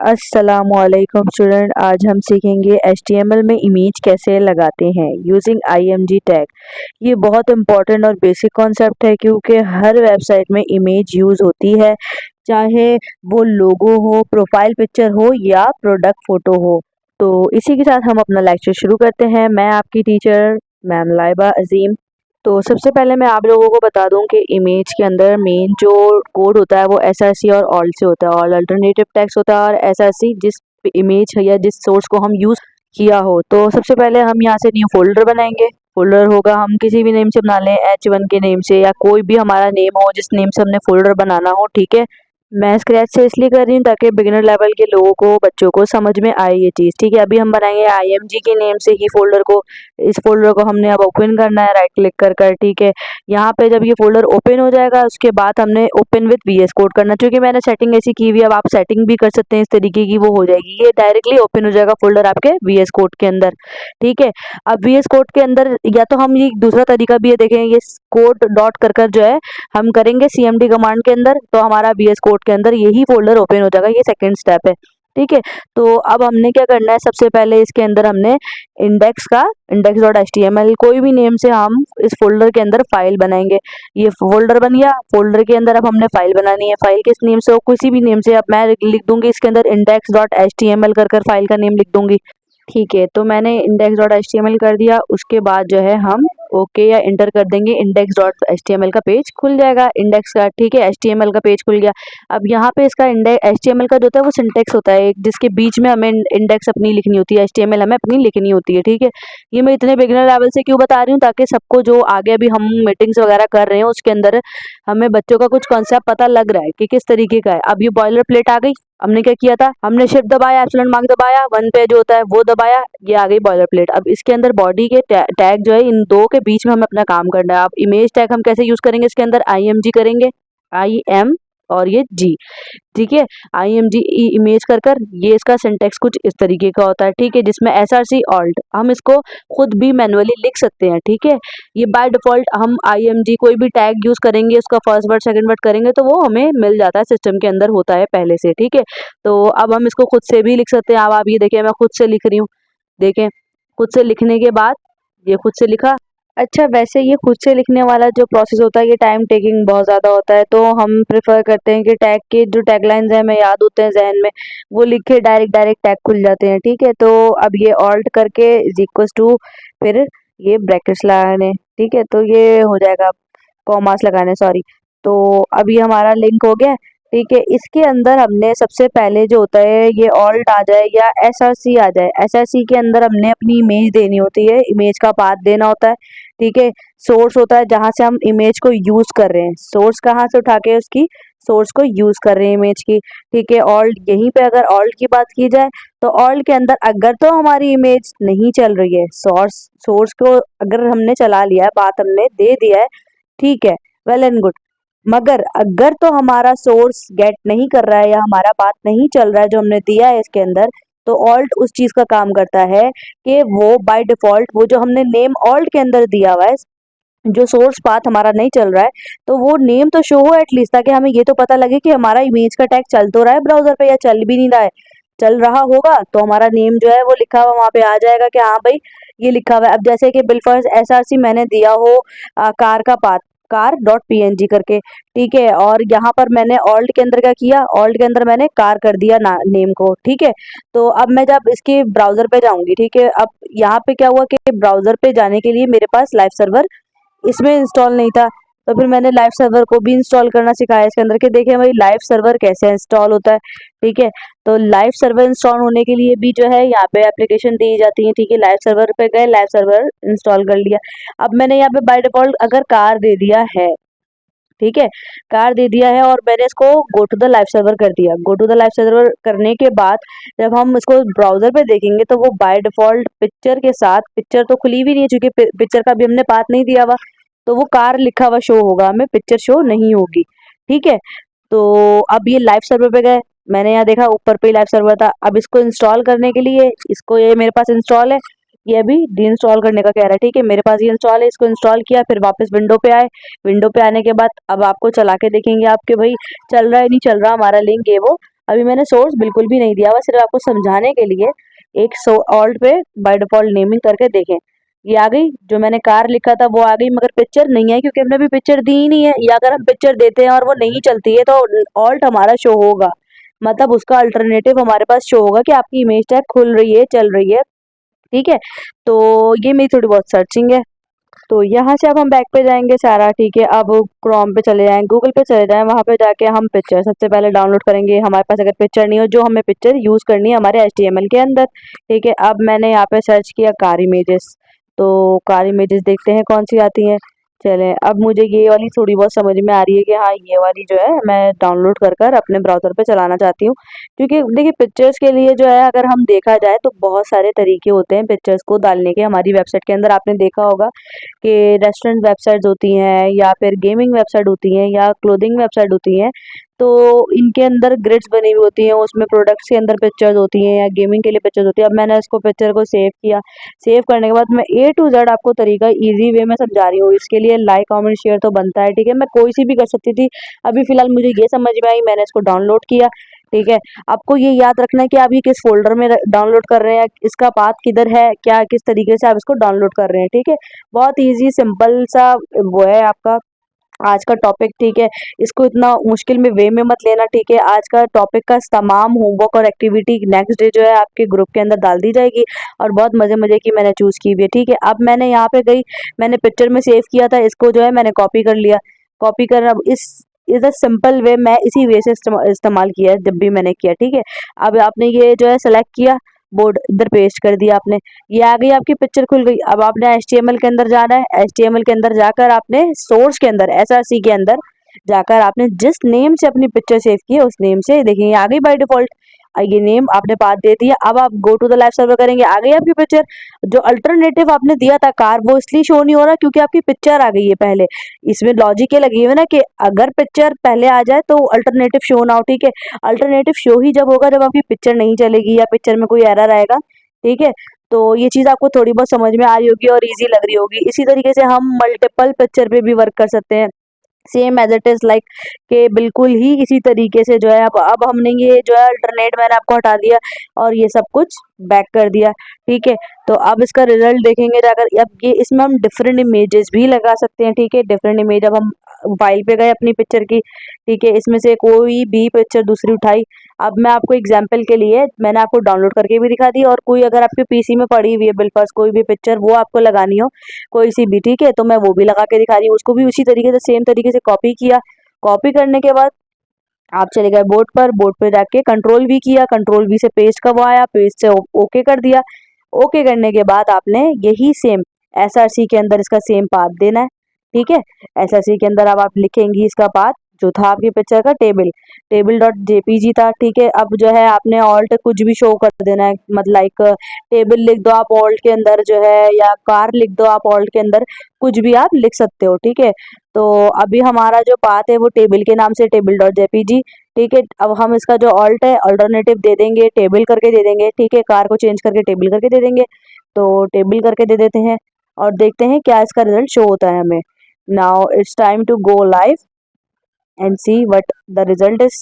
अस्सलामुअलैकुम स्टूडेंट। आज हम सीखेंगे HTML में इमेज कैसे लगाते हैं यूजिंग IMG टैग। ये बहुत इंपॉर्टेंट और बेसिक कॉन्सेप्ट है क्योंकि हर वेबसाइट में इमेज यूज़ होती है, चाहे वो लोगो हो, प्रोफाइल पिक्चर हो या प्रोडक्ट फ़ोटो हो। तो इसी के साथ हम अपना लेक्चर शुरू करते हैं। मैं आपकी टीचर मैम लाइबा अज़ीम। तो सबसे पहले मैं आप लोगों को बता दूं कि इमेज के अंदर मेन जो कोड होता है वो SRC और ऑल्ट से होता है। ऑल अल्टरनेटिव टेक्स्ट होता है और SRC जिस इमेज या जिस सोर्स को हम यूज़ किया हो। तो सबसे पहले हम यहाँ से न्यू फोल्डर बनाएंगे। फोल्डर होगा, हम किसी भी नेम से बना लें, H1 के नेम से या कोई भी हमारा नेम हो जिस नेम से हमने फोल्डर बनाना हो। ठीक है, मैं स्क्रैच से इसलिए कर रही हूँ ताकि बिगिनर लेवल के लोगों को, बच्चों को समझ में आए ये चीज़। ठीक है, अभी हम बनाएंगे IMG के नेम से ही फोल्डर को। इस फोल्डर को हमने अब ओपन करना है राइट क्लिक कर कर। ठीक है, यहाँ पे जब ये फोल्डर ओपन हो जाएगा उसके बाद हमने ओपन विद VS कोड करना, क्योंकि मैंने सेटिंग ऐसी की हुई है। अब आप सेटिंग भी कर सकते हैं इस तरीके की, वो हो जाएगी। ये डायरेक्टली ओपन हो जाएगा फोल्डर आपके VS कोड के अंदर। ठीक है, अब VS कोड के अंदर या तो हम ये दूसरा तरीका भी है, देखें ये कोड डॉट कर कर जो है हम करेंगे CMD कमांड के अंदर, तो हमारा VS कोड के अंदर यही फोल्डर ओपन हो जाएगा। ये सेकंड स्टेप है। ठीक है, तो अब हमने क्या करना है, सबसे पहले इसके अंदर हमने index.html कोई भी नेम से हम इस फोल्डर के अंदर फाइल बनाएंगे। ये फोल्डर बन गया। फोल्डर के अंदर अब हमने फाइल बनानी है। फाइल किस नेम से हो, किसी भी नेम से। अब मैं लिख दूंगी इसके अंदर index.html कर कर फाइल का नेम लिख दूंगी। ठीक है, तो मैंने index.html कर दिया। उसके बाद जो है हम ओके या इंटर कर देंगे, index.html का पेज खुल जाएगा इंडेक्स का। ठीक है, HTML का पेज खुल गया। अब यहाँ पे इसका HTML का जो होता है वो सिंटेक्स होता है एक, जिसके बीच में हमें इंडेक्स अपनी लिखनी होती है, HTML हमें अपनी लिखनी होती है। ठीक है, ये मैं इतने बिगिनर लेवल से क्यों बता रही हूँ, ताकि सबको जो आगे अभी हम मीटिंग्स वगैरह कर रहे हैं उसके अंदर हमें बच्चों का कुछ कॉन्सेप्ट पता लग रहा है कि किस तरीके का है। अब ये बॉयलर प्लेट आ गई। हमने क्या किया था, हमने शिफ्ट दबाया, एप्सिलॉन मार्क दबाया, वन पे जो होता है वो दबाया, ये आ गई बॉयलर प्लेट। अब इसके अंदर बॉडी के टैग जो है, इन दो के बीच में हमें अपना काम करना है। अब इमेज टैग हम कैसे यूज करेंगे, इसके अंदर IMG करेंगे, IM और ये G। ठीक है, IMG इमेज कर कर, ये इसका सिंटेक्स कुछ इस तरीके का होता है। ठीक है, जिसमें SRC ऑल्ट हम इसको खुद भी मैनुअली लिख सकते हैं। ठीक है, ये बाय डिफॉल्ट हम IMG कोई भी टैग यूज करेंगे, उसका फर्स्ट वर्ड सेकंड वर्ड करेंगे तो वो हमें मिल जाता है, सिस्टम के अंदर होता है पहले से। ठीक है, तो अब हम इसको खुद से भी लिख सकते हैं। अब आप ये देखिए, मैं खुद से लिख रही हूँ। देखें, खुद से लिखने के बाद ये खुद से लिखा। अच्छा, वैसे ये खुद से लिखने वाला जो प्रोसेस होता है ये टाइम टेकिंग बहुत ज़्यादा होता है, तो हम प्रेफर करते हैं कि टैग के जो टैगलाइंस हैं हमें याद होते हैं जहन में, वो लिख के डायरेक्ट डायरेक्ट टैग खुल जाते हैं। ठीक है, तो अब ये ऑल्ट करके इज इक्वल्स टू, फिर ये ब्रैकेट्स लगाने। ठीक है, तो ये हो जाएगा, कॉमास लगाने, सॉरी। तो अभी हमारा लिंक हो गया। ठीक है, इसके अंदर हमने सबसे पहले जो होता है, ये ऑल्ट आ जाए या SRC आ जाए, SRC के अंदर हमने अपनी इमेज देनी होती है, इमेज का पाथ देना होता है। ठीक है, सोर्स होता है जहाँ से हम इमेज को यूज कर रहे हैं, सोर्स कहाँ से उठा के उसकी सोर्स को यूज कर रहे हैं इमेज की। ठीक है, ऑल्ट, यहीं पे अगर ऑल्ट की बात की जाए तो ऑल्ट के अंदर अगर तो हमारी इमेज नहीं चल रही है, सोर्स को अगर हमने चला लिया है, बात हमने दे दिया है, ठीक है, वेल एंड गुड। मगर अगर तो हमारा सोर्स गेट नहीं कर रहा है या हमारा बात नहीं चल रहा है जो हमने दिया है इसके अंदर, तो ऑल्ट उस चीज का काम करता है कि वो बाय डिफॉल्ट वो जो हमने नेम ऑल्ट के अंदर दिया हुआ है, जो सोर्स पाथ हमारा नहीं चल रहा है, तो वो नेम तो शो हो एटलीस्ट, ताकि हमें ये तो पता लगे कि हमारा इमेज का टैग चल तो रहा है ब्राउजर पे या चल भी नहीं रहा है। चल रहा होगा तो हमारा नेम जो है वो लिखा हुआ वहां पे आ जाएगा कि हाँ भाई ये लिखा हुआ है। अब जैसे कि बिलफर्ज SRC मैंने दिया हो कार का पाथ, car.png करके। ठीक है, और यहाँ पर मैंने ऑल्ट के अंदर क्या किया, ऑल्ट के अंदर मैंने कार कर दिया नेम को। ठीक है, तो अब मैं जब इसके ब्राउजर पे जाऊंगी, ठीक है, अब यहाँ पे क्या हुआ कि ब्राउजर पे जाने के लिए मेरे पास लाइव सर्वर इसमें इंस्टॉल नहीं था, तो फिर मैंने लाइव सर्वर को भी इंस्टॉल करना सिखाया इसके अंदर, कि देखें भाई लाइव सर्वर कैसे इंस्टॉल होता है। ठीक है, तो लाइव सर्वर इंस्टॉल होने के लिए भी जो है यहाँ पे एप्लीकेशन दी जाती है। ठीक है, लाइव सर्वर पे गए, लाइव सर्वर इंस्टॉल कर लिया। अब मैंने यहाँ पे बाय डिफॉल्ट अगर कार दे दिया है, ठीक है, कार दे दिया है और मैंने इसको go to the live server कर दिया। Go to the live server करने के बाद जब हम इसको ब्राउजर पे देखेंगे तो वो बाय डिफॉल्ट पिक्चर के साथ, पिक्चर तो खुली भी नहीं है क्योंकि पिक्चर का भी हमने पाथ नहीं दिया हुआ, तो वो कार लिखा हुआ शो होगा, हमें पिक्चर शो नहीं होगी। ठीक है, तो अब ये लाइव सर्वर पे गए, मैंने यहाँ देखा ऊपर पे ही लाइव सर्वर था। अब इसको इंस्टॉल करने के लिए, इसको, ये मेरे पास इंस्टॉल है, ये अभी डी इंस्टॉल करने का कह रहा है। ठीक है, मेरे पास ये इंस्टॉल है, इसको इंस्टॉल किया, फिर वापस विंडो पे आए। विंडो पे आने के बाद अब आपको चला के देखेंगे आपके भाई चल रहा है नहीं चल रहा हमारा लिंक, ये वो अभी मैंने सोर्स बिल्कुल भी नहीं दिया हुआ, सिर्फ आपको समझाने के लिए एक ऑल्ट पे बाय डिफॉल्ट नेमिंग करके देखें। ये आ गई, जो मैंने कार लिखा था वो आ गई, मगर पिक्चर नहीं है क्योंकि हमने अभी पिक्चर दी ही नहीं है। या अगर हम पिक्चर देते हैं और वो नहीं चलती है तो ऑल्ट हमारा शो होगा, मतलब उसका अल्टरनेटिव हमारे पास शो होगा कि आपकी इमेज टैग खुल रही है, चल रही है। ठीक है, तो ये मेरी थोड़ी बहुत सर्चिंग है। तो यहाँ से अब हम बैक पे जाएंगे सारा, ठीक है। अब क्रोम पे चले जाएं, गूगल पे चले जाएं, वहाँ पे जाके हम पिक्चर सबसे पहले डाउनलोड करेंगे। हमारे पास अगर पिक्चर नहीं हो, जो हमें पिक्चर यूज़ करनी है हमारे HTML के अंदर, ठीक है। अब मैंने यहाँ पे सर्च किया कार इमेजेस, तो कार इमेजेस देखते हैं कौन सी आती हैं। चलें, अब मुझे ये वाली थोड़ी बहुत समझ में आ रही है कि हाँ, ये वाली जो है मैं डाउनलोड कर कर अपने ब्राउज़र पे चलाना चाहती हूँ। क्योंकि देखिए, पिक्चर्स के लिए जो है अगर हम देखा जाए तो बहुत सारे तरीके होते हैं पिक्चर्स को डालने के हमारी वेबसाइट के अंदर। आपने देखा होगा कि रेस्टोरेंट वेबसाइट्स होती हैं, या फिर गेमिंग वेबसाइट होती हैं, या क्लोथिंग वेबसाइट होती हैं। तो इनके अंदर ग्रिड्स बनी हुई होती हैं, उसमें प्रोडक्ट्स के अंदर पिक्चर्स होती हैं, या गेमिंग के लिए पिक्चर्स होती है। अब मैंने इसको पिक्चर को सेव किया, सेव करने के बाद मैं A to Z आपको तरीका इजी वे में समझा रही हूँ। इसके लिए लाइक कमेंट शेयर तो बनता है, ठीक है। मैं कोई सी भी कर सकती थी, अभी फिलहाल मुझे ये समझ में आई, मैंने इसको डाउनलोड किया, ठीक है। आपको ये याद रखना है कि आप ये किस फोल्डर में डाउनलोड कर रहे हैं, इसका पाथ किधर है, क्या किस तरीके से आप इसको डाउनलोड कर रहे हैं, ठीक है। बहुत इजी सिंपल सा वो है आपका आज का टॉपिक, ठीक है। इसको इतना मुश्किल में वे में मत लेना, ठीक है। आज का टॉपिक का तमाम होमवर्क और एक्टिविटी नेक्स्ट डे जो है आपके ग्रुप के अंदर डाल दी जाएगी, और बहुत मजे मजे की मैंने चूज की हुई है, ठीक है। अब मैंने यहाँ पे गई, मैंने पिक्चर में सेव किया था, इसको जो है मैंने कॉपी कर लिया। कॉपी कर, अब इस अ सिंपल वे, मैं इसी वे से इस्तेमाल किया है जब भी मैंने किया, ठीक है। अब आपने ये जो है सेलेक्ट किया, बोर्ड इधर पेस्ट कर दिया आपने, ये आ गई आपकी पिक्चर खुल गई। अब आपने HTML के अंदर जाना है, HTML के अंदर जाकर आपने सोर्स के अंदर SRC के अंदर जाकर आपने जिस नेम से अपनी पिक्चर सेव की है उस नेम से, देखिए ये आ गई बाय डिफॉल्ट। ये नेम आपने पाथ दे दिया। अब आप go to the live server करेंगे, आ गई आपकी पिक्चर। जो अल्टरनेटिव आपने दिया था कार, वो इसलिए शो नहीं हो रहा क्योंकि आपकी पिक्चर आ गई है पहले। इसमें लॉजिक ये लगी हुई है ना कि अगर पिक्चर पहले आ जाए तो अल्टरनेटिव शो ना हो, ठीक है। अल्टरनेटिव शो ही जब होगा जब आपकी पिक्चर नहीं चलेगी या पिक्चर में कोई एरर आएगा, ठीक है। तो ये चीज़ आपको थोड़ी बहुत समझ में आ रही होगी और इजी लग रही होगी। इसी तरीके से हम मल्टीपल पिक्चर पे भी वर्क कर सकते हैं, same as it is like के बिल्कुल ही इसी तरीके से जो है। अब हमने ये जो है अल्टरनेट मैंने आपको हटा दिया और ये सब कुछ बैक कर दिया, ठीक है। तो अब इसका रिजल्ट देखेंगे जाकर। अब ये इसमें हम डिफरेंट इमेजेस भी लगा सकते हैं, ठीक है। डिफरेंट इमेज, अब हम फाइल पे गए अपनी पिक्चर की, ठीक है। इसमें से कोई भी पिक्चर दूसरी उठाई। अब मैं आपको एग्जांपल के लिए मैंने आपको डाउनलोड करके भी दिखा दी, और कोई अगर आपके PC में पड़ी हुई है बिलफर्ज कोई भी पिक्चर, वो आपको लगानी हो कोई सी भी, ठीक है, तो मैं वो भी लगा के दिखा रही हूँ। उसको भी उसी तरीके से सेम तरीके से कॉपी किया। कॉपी करने के बाद आप चले गए बोर्ड पर, बोर्ड पे जाके कंट्रोल V किया, कंट्रोल V से पेस्ट का वो आया, पेस्ट से ओके कर दिया। ओके करने के बाद आपने यही सेम SRC के अंदर इसका सेम पाथ देना है, ठीक है। SRC के अंदर अब आप लिखेंगी इसका पाथ जो था आपकी पिक्चर का, टेबल टेबल डॉट JPG था, ठीक है। अब जो है आपने ऑल्ट कुछ भी शो कर देना है, मतलब लाइक टेबल लिख दो आप ऑल्ट के अंदर जो है, या कार लिख दो आप ऑल्ट के अंदर, कुछ भी आप लिख सकते हो, ठीक है। तो अभी हमारा जो पाथ है वो टेबल के नाम से टेबल डॉट JPG, ठीक है। अब हम इसका जो ऑल्ट है अल्टरनेटिव दे देंगे, टेबल करके दे देंगे, ठीक है। कार को चेंज करके टेबल करके दे देंगे, तो टेबल करके दे देते हैं और देखते हैं क्या इसका रिजल्ट शो होता है हमें। Now it's time to go live and see what the result is,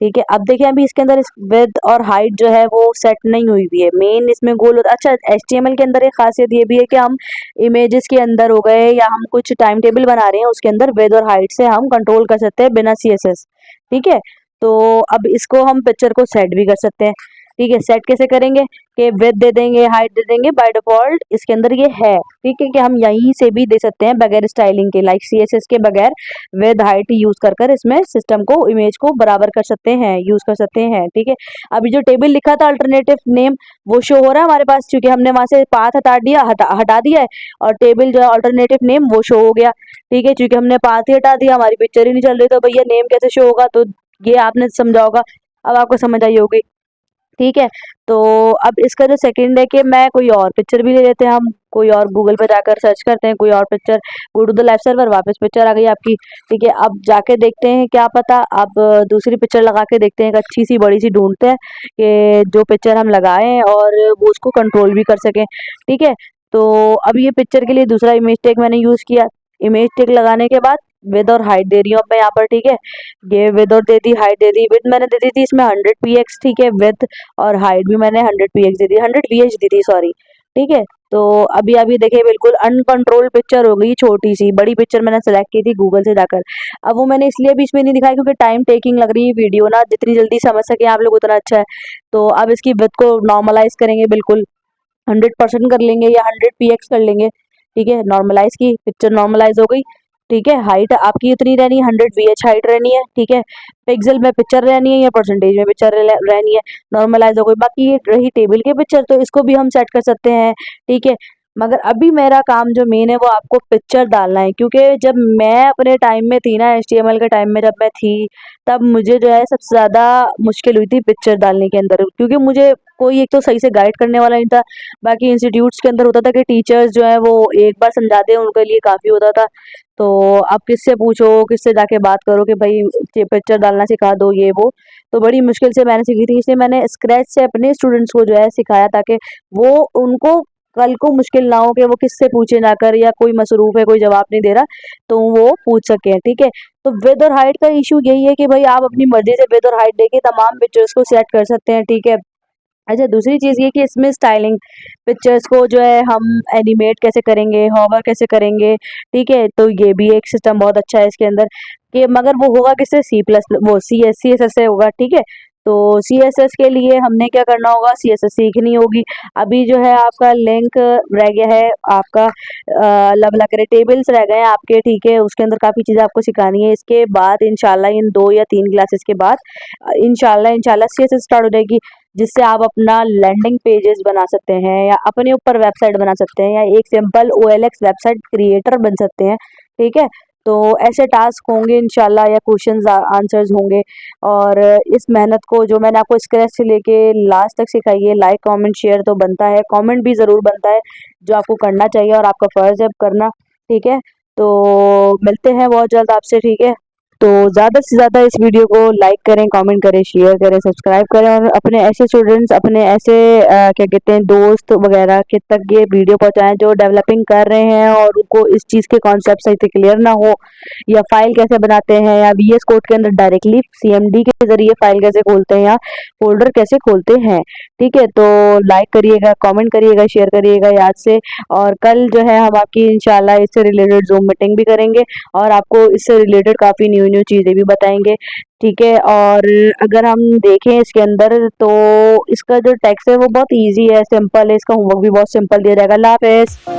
ठीक है। अब देखिए अभी इसके अंदर विड्थ और हाइट जो है वो सेट नहीं हुई हुई है, मेन इसमें गोल होता। अच्छा, HTML के अंदर एक खासियत ये भी है कि हम इमेजेस के अंदर हो गए या हम कुछ टाइम टेबल बना रहे हैं, उसके अंदर विड्थ और हाइट से हम कंट्रोल कर सकते हैं बिना CSS, ठीक है। तो अब इसको हम पिक्चर को सेट भी कर सकते हैं, ठीक है। सेट कैसे करेंगे कि विड्थ दे देंगे, हाइट दे देंगे, बाय डिफॉल्ट इसके अंदर ये है, ठीक है। कि हम यहीं से भी दे सकते हैं बगैर स्टाइलिंग के, लाइक CSS के बगैर विद हाइट यूज कर कर इसमें सिस्टम को, इमेज को बराबर कर सकते हैं, यूज कर सकते हैं, ठीक है। अभी जो टेबल लिखा था अल्टरनेटिव नेम, वो शो हो रहा है हमारे पास क्योंकि हमने वहां से पाथ हटा दिया है, और टेबल जो है अल्टरनेटिव नेम वो शो हो गया, ठीक है। क्योंकि हमने पाथ ही हटा दिया, हमारी पिक्चर ही नहीं चल रही, तो भैया नेम कैसे शो होगा। तो ये आपने समझा होगा, अब आपको समझ आई होगी, ठीक है। तो अब इसका जो सेकंड है कि मैं कोई और पिक्चर भी ले लेते हैं, हम कोई और गूगल पे जाकर सर्च करते हैं कोई और picture, go to the live server, वापस पिक्चर आ गई आपकी, ठीक है। अब जाके देखते हैं, क्या पता अब दूसरी पिक्चर लगा के देखते हैं, एक अच्छी सी बड़ी सी ढूंढते हैं कि जो पिक्चर हम लगाएं और वो उसको कंट्रोल भी कर सकें, ठीक है। तो अब ये पिक्चर के लिए दूसरा इमेज टैग मैंने यूज़ किया, इमेज टिक लगाने के बाद विद और हाइट दे रही हूँ अब मैं यहाँ पर, ठीक है। ये विद और दे दी, हाइट दे दी। विद मैंने दे दी थी इसमें 100 px, ठीक है, विद, और हाइट भी मैंने 100 px दे दी, 100 vh दी थी, सॉरी, ठीक है। तो अभी अभी देखिए बिल्कुल अनकंट्रोल पिक्चर हो गई, छोटी सी, बड़ी पिक्चर मैंने सेलेक्ट की थी गूगल से जाकर। अब वो मैंने इसलिए बीच में नहीं दिखाया क्योंकि टाइम टेकिंग लग रही है वीडियो ना, जितनी जल्दी समझ सके आप लोग उतना अच्छा है। तो अब इसकी विड्थ को नॉर्मलाइज करेंगे, बिल्कुल 100% कर लेंगे या 100 px कर लेंगे, ठीक है। नॉर्मलाइज की, पिक्चर नॉर्मलाइज हो गई, ठीक है। हाइट आपकी उतनी रहनी है, 100 vh हाइट रहनी है, ठीक है। पिक्सल में पिक्चर रहनी है या परसेंटेज में पिक्चर रहनी है, नॉर्मलाइज हो गई। बाकी ये रही टेबल के पिक्चर, तो इसको भी हम सेट कर सकते हैं, ठीक है। मगर अभी मेरा काम जो मेन है वो आपको पिक्चर डालना है, क्योंकि जब मैं अपने टाइम में थी ना, HTML के टाइम में जब मैं थी, तब मुझे जो है सबसे ज़्यादा मुश्किल हुई थी पिक्चर डालने के अंदर, क्योंकि मुझे कोई एक तो सही से गाइड करने वाला नहीं था। बाकी इंस्टीट्यूट्स के अंदर होता था कि टीचर्स जो है वो एक बार समझा दें, उनके लिए काफ़ी होता था। तो आप किससे पूछो, किससे जाके बात करो कि भाई ये पिक्चर डालना सिखा दो, ये वो। तो बड़ी मुश्किल से मैंने सीखी थी, इसलिए मैंने स्क्रैच से अपने स्टूडेंट्स को जो है सिखाया, ताकि वो, उनको कल को मुश्किल ना हो कि वो किससे पूछे जाकर, या कोई मसरूफ है, कोई जवाब नहीं दे रहा, तो वो पूछ सके, ठीक है। तो विद और हाइट का इशू यही है कि भाई आप अपनी मर्जी से विद और हाइट देके तमाम पिक्चर्स को सेट कर सकते हैं, ठीक है। अच्छा, दूसरी चीज़ ये कि इसमें स्टाइलिंग, पिक्चर्स को जो है हम एनिमेट कैसे करेंगे, होवर कैसे करेंगे, ठीक है। तो ये भी एक सिस्टम बहुत अच्छा है इसके अंदर, कि मगर वो होगा किससे, सी प्लस, वो सी एस एस से होगा, ठीक है। तो सी एस एस के लिए हमने क्या करना होगा, सी एस एस सीखनी होगी। अभी जो है आपका लिंक रह गया है, आपका अलग अलग करे टेबल्स रह गए हैं आपके, ठीक है। उसके अंदर काफ़ी चीज़ें आपको सिखानी है। इसके बाद इंशाल्लाह इन 2 या 3 क्लासेस के बाद इंशाल्लाह इंशाल्लाह सी एस एस स्टार्ट हो जाएगी, जिससे आप अपना लैंडिंग पेजेस बना सकते हैं, या अपने ऊपर वेबसाइट बना सकते हैं, या एक सिंपल OLX वेबसाइट क्रिएटर बन सकते हैं, ठीक है। तो ऐसे टास्क होंगे इंशाल्लाह, या क्वेश्चंस आंसर्स होंगे। और इस मेहनत को जो मैंने आपको स्क्रैच से लेके लास्ट तक सिखाई है, लाइक कमेंट शेयर तो बनता है, कमेंट भी ज़रूर बनता है, जो आपको करना चाहिए और आपका फ़र्ज़ है करना, ठीक है। तो मिलते हैं बहुत जल्द आपसे, ठीक है। तो ज़्यादा से ज़्यादा इस वीडियो को लाइक करें, कमेंट करें, शेयर करें, सब्सक्राइब करें, और अपने ऐसे स्टूडेंट्स, अपने ऐसे क्या कहते हैं, दोस्त वगैरह के तक ये वीडियो पहुंचाएं जो डेवलपिंग कर रहे हैं और उनको इस चीज़ के कॉन्सेप्ट सही से क्लियर ना हो, या फाइल कैसे बनाते हैं, या VS कोड के अंदर डायरेक्टली CMD के ज़रिए फाइल कैसे खोलते हैं, या फोल्डर कैसे खोलते हैं, ठीक है। तो लाइक करिएगा, कमेंट करिएगा, शेयर करिएगा याद से। और कल जो है हम आपकी इंशाल्लाह इससे रिलेटेड जूम मीटिंग भी करेंगे, और आपको इससे रिलेटेड काफ़ी न्यू न्यू चीज़ें भी बताएंगे, ठीक है। और अगर हम देखें इसके अंदर, तो इसका जो टेक्स्ट है वो बहुत इजी है, सिंपल है, इसका होमवर्क भी बहुत सिंपल दिया जाएगा। अल्लाह हाफ़िज़।